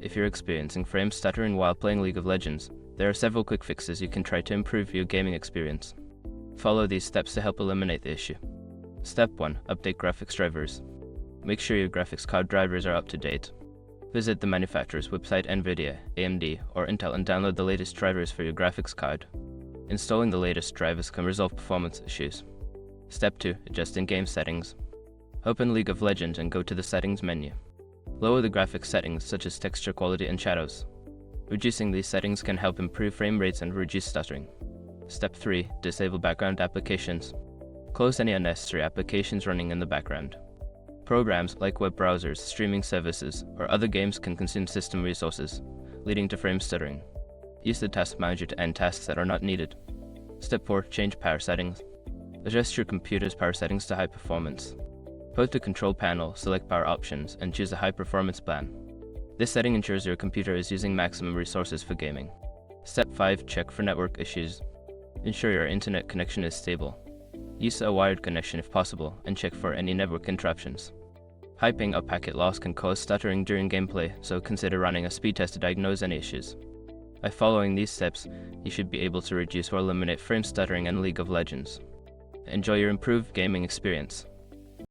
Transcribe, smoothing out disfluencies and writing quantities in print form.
if you're experiencing frame stuttering while playing League of Legends, there are several quick fixes you can try to improve your gaming experience. Follow these steps to help eliminate the issue. Step 1. Update graphics drivers. Make sure your graphics card drivers are up to date. Visit the manufacturer's website, NVIDIA, AMD, or Intel, and download the latest drivers for your graphics card. Installing the latest drivers can resolve performance issues. Step 2. Adjust in-game settings. Open League of Legends and go to the Settings menu. Lower the graphics settings such as texture quality and shadows. Reducing these settings can help improve frame rates and reduce stuttering. Step 3. Disable background applications. Close any unnecessary applications running in the background. Programs like web browsers, streaming services, or other games can consume system resources, leading to frame stuttering. Use the task manager to end tasks that are not needed. Step 4. Change power settings. Adjust your computer's power settings to high performance. Go to Control Panel, select Power Options, and choose a high performance plan. This setting ensures your computer is using maximum resources for gaming. Step 5. Check for network issues. Ensure your internet connection is stable. Use a wired connection if possible, and check for any network interruptions. High ping or packet loss can cause stuttering during gameplay, so consider running a speed test to diagnose any issues. By following these steps, you should be able to reduce or eliminate frame stuttering in League of Legends. Enjoy your improved gaming experience.